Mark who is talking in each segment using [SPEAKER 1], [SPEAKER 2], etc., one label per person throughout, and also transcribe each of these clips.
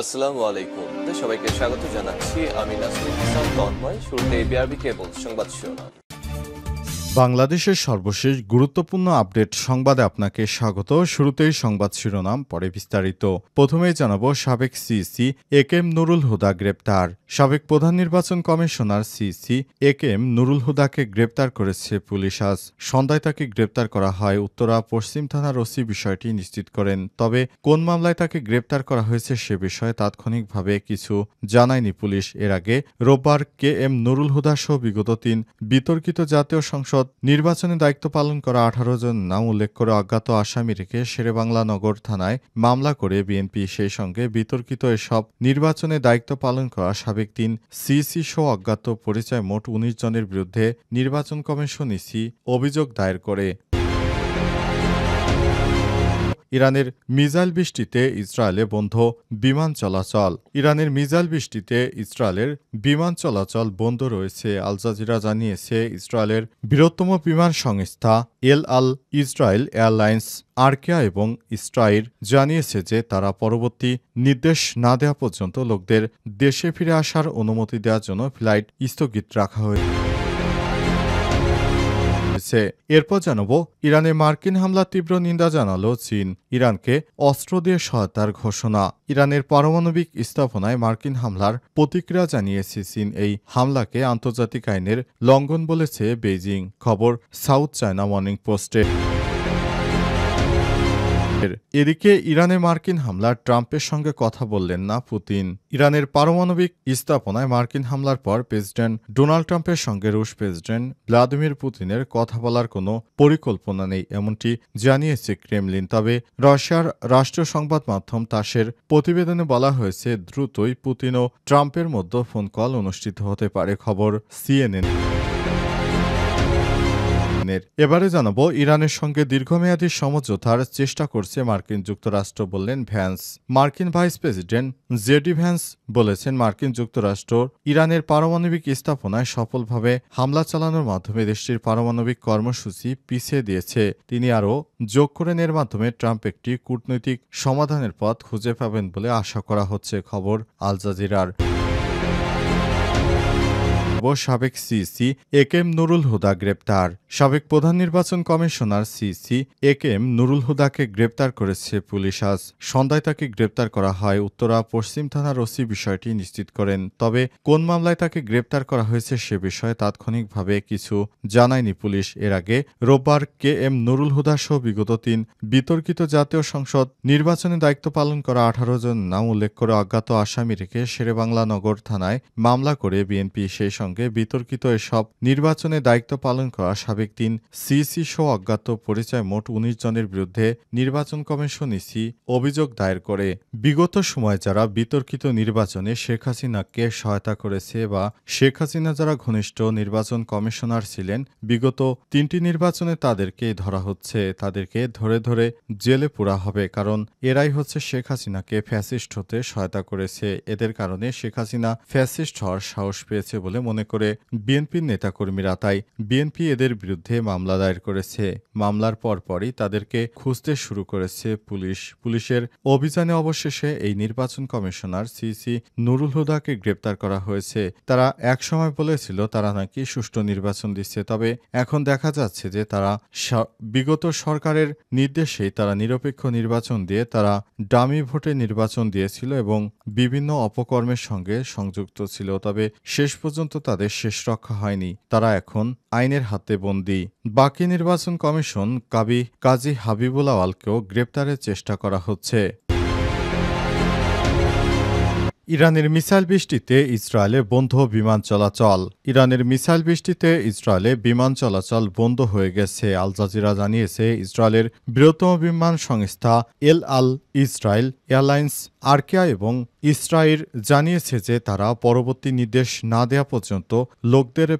[SPEAKER 1] আসসালামু আলাইকুম। সবাইকে স্বাগত জানাচ্ছি। আমি নাসরুল হাসান তন্ময়। শুরুতে বিআরবি কেবল সংবাদ শিরোনাম।
[SPEAKER 2] বাংলাদেশের সর্বশেষ গুরুত্বপূর্ণ আপডেট সংবাদে আপনাকে স্বাগত। শুরুতেই সংবাদ শিরোনাম, পরে বিস্তারিত। প্রথমেই জানাবো সাবেক সিইসি একেএম নুরুল হুদা গ্রেপ্তার। সাবেক প্রধান নির্বাচন কমিশনার সিইসি একেএম নুরুল হুদাকে গ্রেপ্তার করেছে পুলিশ। আজ সন্ধ্যায় তাকে গ্রেপ্তার করা হয়। উত্তরা পশ্চিম থানার ওসি বিষয়টি নিশ্চিত করেন। তবে কোন মামলায় তাকে গ্রেপ্তার করা হয়েছে সে বিষয়ে তাৎক্ষণিকভাবে কিছু জানায়নি পুলিশ। এর আগে রোববার কেএম নুরুল হুদা সহ বিগত ৩ বিতর্কিত জাতীয় সংসদ নির্বাচনে দায়িত্ব পালন করা ১৮ জন নাম উল্লেখ করে অজ্ঞাত আসামি রেখে শেরেবাংলা নগর থানায় মামলা করে বিএনপি, সেই সঙ্গে বিতর্কিত এসব নির্বাচনে দায়িত্ব পালন করা সাবেক ৩ সিইসি সহ অজ্ঞাত পরিচয় মোট ১৯ জনের বিরুদ্ধে নির্বাচন কমিশন ইসি অভিযোগ দায়ের করে। ইরানের মিসাইল বৃষ্টিতে ইসরায়েলে বন্ধ বিমান চলাচল। ইরানের মিসাইল বৃষ্টিতে ইসরায়েলের বিমান চলাচল বন্ধ রয়েছে। আল জাজিরা জানিয়েছে, ইসরায়েলের বৃহত্তম বিমান সংস্থা এল আল ইসরায়েল এয়ারলাইন্স আরকেয়া এবং ইসরায়েল জানিয়েছে যে তারা পরবর্তী নির্দেশ না দেওয়া পর্যন্ত লোকদের দেশে ফিরে আসার অনুমতি দেওয়ার জন্য ফ্লাইট স্থগিত রাখা হয়েছে। এরপর জানাবো, ইরানে মার্কিন হামলা তীব্র নিন্দা জানালো চীন। ইরানকে অস্ত্র দিয়ে সহায়তার ঘোষণা। ইরানের পারমাণবিক স্থাপনায় মার্কিন হামলার প্রতিক্রিয়া জানিয়েছে চীন। এই হামলাকে আন্তর্জাতিক আইনের লঙ্ঘন বলেছে বেইজিং। খবর সাউথ চায়না মর্নিং পোস্টে। এদিকে ইরানে মার্কিন হামলার ট্রাম্পের সঙ্গে কথা বললেন না পুতিন। ইরানের পারমাণবিক স্থাপনায় মার্কিন হামলার পর প্রেসিডেন্ট ডোনাল্ড ট্রাম্পের সঙ্গে রুশ প্রেসিডেন্ট ভ্লাদিমির পুতিনের কথা বলার কোনো পরিকল্পনা নেই, এমনটি জানিয়েছে ক্রেমলিন। তবে রাশিয়ার রাষ্ট্রীয় সংবাদ মাধ্যম তাসের প্রতিবেদনে বলা হয়েছে, দ্রুতই পুতিন ও ট্রাম্পের মধ্যে ফোন কল অনুষ্ঠিত হতে পারে। খবর সিএনএন। এবারে জানাবো, ইরানের সঙ্গে দীর্ঘমেয়াদী সমঝোতার চেষ্টা করছে মার্কিন যুক্তরাষ্ট্র, বললেন ভ্যান্স। মার্কিন ভাইস প্রেসিডেন্ট জেডি ভ্যান্স বলেছেন, মার্কিন যুক্তরাষ্ট্র ইরানের পারমাণবিক স্থাপনায় সফলভাবে হামলা চালানোর মাধ্যমে দেশটির পারমাণবিক কর্মসূচি পিছিয়ে দিয়েছে। তিনি আরও যোগ করেন, এর মাধ্যমে ট্রাম্প একটি কূটনৈতিক সমাধানের পথ খুঁজে পাবেন বলে আশা করা হচ্ছে। খবর আল জাজিরার। সাবেক সিইসি একেএম নুরুল হুদা গ্রেপ্তার। সাবেক প্রধান নির্বাচন কমিশনার সিইসি একেএম নুরুল হুদাকে গ্রেপ্তার করেছে পুলিশ। আজ সন্ধ্যায় তাকে গ্রেপ্তার করা হয়। উত্তরা পশ্চিম থানার ওসি বিষয়টি নিশ্চিত করেন। তবে কোন মামলায় তাকে গ্রেপ্তার করা হয়েছে সে বিষয়ে তাৎক্ষণিকভাবে কিছু জানায়নি পুলিশ। এর আগে রোববার কেএম নুরুল হুদা সহ বিগত ৩ বিতর্কিত জাতীয় সংসদ নির্বাচনে দায়িত্ব পালন করা ১৮ জন নাম উল্লেখ করে অজ্ঞাত আসামি রেখে শেরেবাংলা নগর থানায় মামলা করে বিএনপি, সেই সঙ্গে বিতর্কিত এসব নির্বাচনে দায়িত্ব পালন করা সাবেক ৩ সিইসি সহ অজ্ঞাত পরিচয় মোট ১৯ জনের বিরুদ্ধে নির্বাচন কমিশন ইসি অভিযোগ দায়ের করে। বিগত সময়ে যারা বিতর্কিত নির্বাচনে শেখ হাসিনাকে সহায়তা করেছে বা শেখ হাসিনা যারা ঘনিষ্ঠ নির্বাচন কমিশনার ছিলেন, বিগত ৩টি নির্বাচনে তাদেরকে ধরা হচ্ছে। তাদেরকে ধরে ধরে জেলে পোড়া হবে, কারণ এরাই হচ্ছে শেখ হাসিনাকে ফ্যাসিস্ট হতে সহায়তা করেছে। এদের কারণে শেখ হাসিনা ফ্যাসিস্ট হওয়ার সাহস পেয়েছে বলে মনে করে বিএনপির নেতাকর্মীরা। তাই বিএনপি এদের বিরুদ্ধে মামলা দায়ের করেছে। মামলার পরপরই তাদেরকে খুঁজতে শুরু করেছে পুলিশ। পুলিশের অভিযানে অবশেষে এই নির্বাচন কমিশনার সিইসি নুরুল হুদাকে গ্রেপ্তার করা হয়েছে। তারা একসময় বলেছিল তারা নাকি সুষ্ঠু নির্বাচন দিচ্ছে, তবে এখন দেখা যাচ্ছে যে তারা বিগত সরকারের নির্দেশেই তারা নিরপেক্ষ নির্বাচন দিয়ে তারা ডামি ভোটে নির্বাচন দিয়েছিল এবং বিভিন্ন অপকর্মের সঙ্গে সংযুক্ত ছিল। তবে শেষ পর্যন্ত তাদের শেষ রক্ষা হয়নি। তারা এখন আইনের হাতে বন্দী। বাকি নির্বাচন কমিশন কাজী হাবিবুল আওয়ালকেও গ্রেপ্তারের চেষ্টা করা হচ্ছে। ইরানের মিসাইল বৃষ্টিতে ইসরায়েলে বন্ধ বিমান চলাচল। ইরানের মিসাইল বৃষ্টিতে ইসরায়েলে বিমান চলাচল বন্ধ হয়ে গেছে। আল জাজিরা জানিয়েছে, ইসরায়েলের বৃহত্তম বিমান সংস্থা এল আল ইসরায়েল এয়ারলাইন্স আরকেয়া এবং ইসরায়েল জানিয়েছে যে তারা পরবর্তী নির্দেশ না দেওয়া পর্যন্ত লোকদের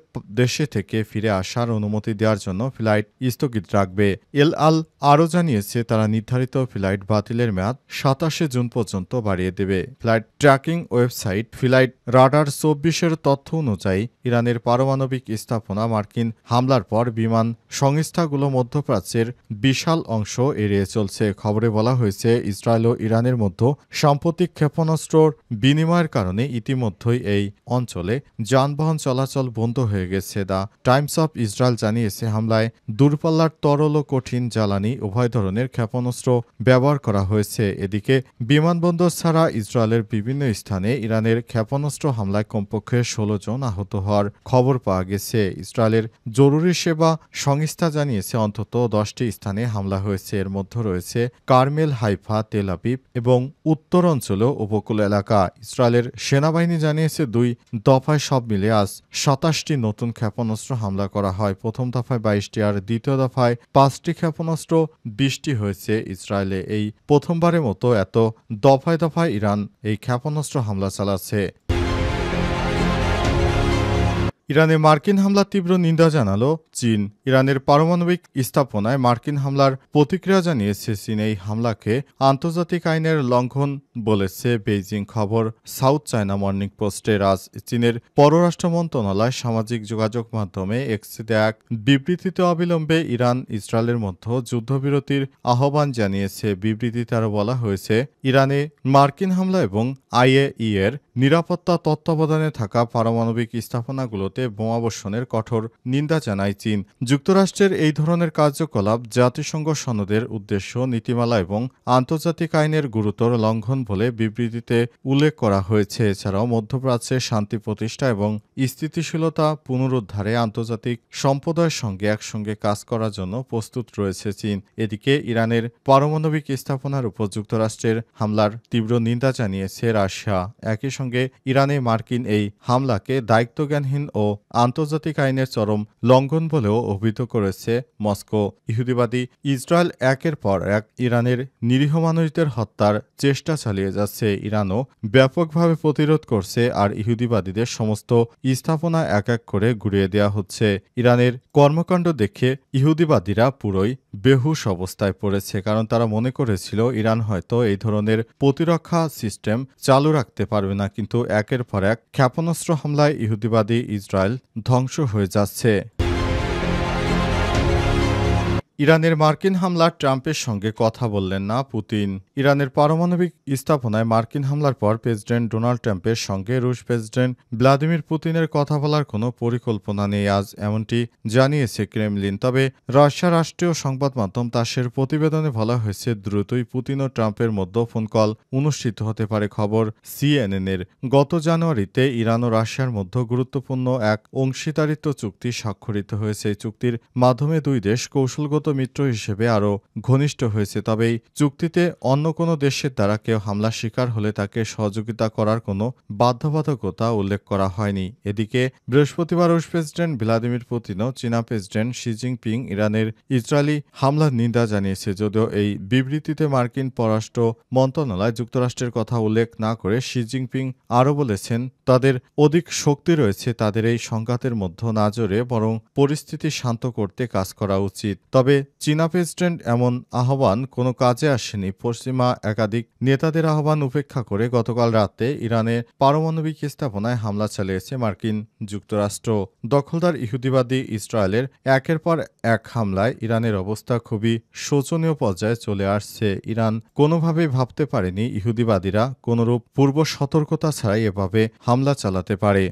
[SPEAKER 2] দেশে থেকে ফিরে আসার অনুমতি দেওয়ার জন্য ফ্লাইট স্থগিত রাখবে। এল আল আরও জানিয়েছে, তারা নির্ধারিত ফ্লাইট বাতিলের মেয়াদ ২৭শে জুন পর্যন্ত বাড়িয়ে দেবে। Flight tracking website flight radar ২৪-এর তথ্য অনুযায়ী ইরানের পারমাণবিক স্থাপনা মার্কিন হামলার পর বিমান সংস্থাগুলো মধ্যপ্রাচ্যের বিশাল অংশ এড়িয়ে চলছে। খবরে বলা হয়েছে, ইসরায়েল ও ইরানের মধ্যে সাম্প্রতিক ক্ষেপণাস্ত্রর বিনিময়ের কারণে ইতিমধ্যেই এই অঞ্চলে যানবাহন চলাচল বন্ধ হয়ে গেছে। দ্য টাইমস অফ ইসরায়েল জানিয়েছে, হামলায় দূরপাল্লার তরল ও কঠিন জ্বালানি উভয় ধরনের ক্ষেপণাস্ত্র ব্যবহার করা হয়েছে। এদিকে বিমানবন্দর ছাড়া ইসরায়েলের বিভিন্ন স্থানে ইরানের ক্ষেপণাস্ত্র হামলায় কমপক্ষে ১৬ জন আহত হওয়ার খবর পাওয়া গেছে। ইসরায়েলের জরুরি সেবা সংস্থা জানিয়েছে, অন্তত 10টি স্থানে হামলা হয়েছে। এর মধ্যে রয়েছে কারমেল, হাইফা, তেল আবিব এবং উত্তর অঞ্চল ও উপকূল এলাকা। ইসরায়েলের সেনাবাহিনী জানিয়েছে, 2 দফায় সব মিলে আজ 27টি নতুন ক্ষেপণাস্ত্র হামলা করা হয়। প্রথম দফায় 22টি আর দ্বিতীয় দফায় 5টি ক্ষেপণাস্ত্র 20টি হয়েছে। ইসরায়েলে এই প্রথমবারের মতো এত দফায় দফায় ইরান এই ক্ষেপণাস্ত্র হামলা চালাচ্ছে। ইরানে মার্কিন হামলার তীব্র নিন্দা জানালো চীন। ইরানের পারমাণবিক স্থাপনায় মার্কিন হামলার প্রতিক্রিয়া জানিয়েছে চীন। এই হামলাকে আন্তর্জাতিক আইনের লঙ্ঘন বলেছে বেইজিং। খবর সাউথ চায়না মর্নিং পোস্টের। আজ চীনের পররাষ্ট্র মন্ত্রণালয় সামাজিক যোগাযোগ মাধ্যমে এক্সে এক বিবৃতিতে অবিলম্বে ইরান ইসরায়েলের মধ্যে যুদ্ধবিরতির আহ্বান জানিয়েছে। বিবৃতিতে আরও বলা হয়েছে, ইরানে মার্কিন হামলা এবং আইএই এর নিরাপত্তা তত্ত্বাবধানে থাকা পারমাণবিক স্থাপনাগুলোতে বোমাবর্ষণের কঠোর নিন্দা জানায় চীন। যুক্তরাষ্ট্রের এই ধরনের কার্যকলাপ জাতিসংঘ সনদের উদ্দেশ্য, নীতিমালা এবং আন্তর্জাতিক আইনের গুরুতর লঙ্ঘন বলে বিবৃতিতে উল্লেখ করা হয়েছে। এছাড়াও মধ্যপ্রাচ্যে শান্তি প্রতিষ্ঠা এবং স্থিতিশীলতা পুনরুদ্ধারে আন্তর্জাতিক সম্প্রদায়ের সঙ্গে একসঙ্গে কাজ করার জন্য প্রস্তুত রয়েছে চীন। এদিকে ইরানের পারমাণবিক স্থাপনার উপর যুক্তরাষ্ট্রের হামলার তীব্র নিন্দা জানিয়েছে রাশিয়া। একই সঙ্গে ইরানে মার্কিন এই হামলাকে দায়িত্বজ্ঞানহীন ও আন্তর্জাতিক আইনের চরম লঙ্ঘন বলেও অভিহিত করেছে মস্কো। ইহুদিবাদী ইসরায়েল একের পর এক ইরানের নিরীহ মানুষদের হত্যার চেষ্টা চালিয়ে যাচ্ছে। ইরানও ব্যাপকভাবে প্রতিরোধ করছে, আর ইহুদিবাদীদের সমস্ত স্থাপনা এক এক করে গুড়িয়ে দেওয়া হচ্ছে। ইরানের কর্মকাণ্ড দেখে ইহুদিবাদীরা পুরোই বেহুশ অবস্থায় পড়েছে, কারণ তারা মনে করেছিল ইরান হয়তো এই ধরনের প্রতিরক্ষা সিস্টেম চালু রাখতে পারবে না। কিন্তু একের পর এক ক্ষেপণাস্ত্র হামলায় ইহুদিবাদী ইসরায়েল ধ্বংস হয়ে যাচ্ছে। ইরানের মার্কিন হামলার ট্রাম্পের সঙ্গে কথা বললেন না পুতিন। ইরানের পারমাণবিক স্থাপনায় মার্কিন হামলার পর প্রেসিডেন্ট ডোনাল্ড ট্রাম্পের সঙ্গে রুশ প্রেসিডেন্ট ভ্লাদিমির পুতিনের কথা বলার কোনো পরিকল্পনা নেই আজ, এমনটি জানিয়েছে ক্রেমলিন। তবে রাশিয়ার রাষ্ট্রীয় সংবাদ মাধ্যম তাসের প্রতিবেদনে বলা হয়েছে, দ্রুতই পুতিন ও ট্রাম্পের মধ্যে ফোন কল অনুষ্ঠিত হতে পারে। খবর সিএনএনের। গত জানুয়ারিতে ইরান ও রাশিয়ার মধ্যে গুরুত্বপূর্ণ এক অংশীদারিত্ব চুক্তি স্বাক্ষরিত হয়েছে। এই চুক্তির মাধ্যমে দুই দেশ কৌশলগত মিত্র হিসেবে আরও ঘনিষ্ঠ হয়েছে। তবে এই চুক্তিতে অন্য কোনো দেশের দ্বারা কেউ হামলার শিকার হলে তাকে সহযোগিতা করার কোনো বাধ্যবাধকতা উল্লেখ করা হয়নি। এদিকে বৃহস্পতিবার রুশ প্রেসিডেন্ট ভ্লাদিমির পুতিন ও চীনা প্রেসিডেন্ট শি জিনপিং ইরানের ইসরায়েলি হামলার নিন্দা জানিয়েছে। যদিও এই বিবৃতিতে মার্কিন পররাষ্ট্র মন্ত্রণালয় যুক্তরাষ্ট্রের কথা উল্লেখ না করে শি জিনপিং আরও বলেছেন, তাদের অধিক শক্তি রয়েছে, তাদের এই সংঘাতের মধ্যে না জড়ে বরং পরিস্থিতি শান্ত করতে কাজ করা উচিত। তবে চীনা প্রেসিডেন্ট এমন আহ্বান কোনো কাজে আসেনি। পশ্চিমা একাধিক নেতাদের আহ্বান উপেক্ষা করে গতকাল রাতে ইরানের পারমাণবিক স্থাপনায় হামলা চালিয়েছে মার্কিন যুক্তরাষ্ট্র। দখলদার ইহুদিবাদী ইসরায়েলের একের পর এক হামলায় ইরানের অবস্থা খুবই শোচনীয় পর্যায়ে চলে আসছে। ইরান কোনোভাবেই ভাবতে পারেনি ইহুদিবাদীরা কোনোরূপ পূর্ব সতর্কতা ছাড়াই এভাবে হামলা চালাতে পারে।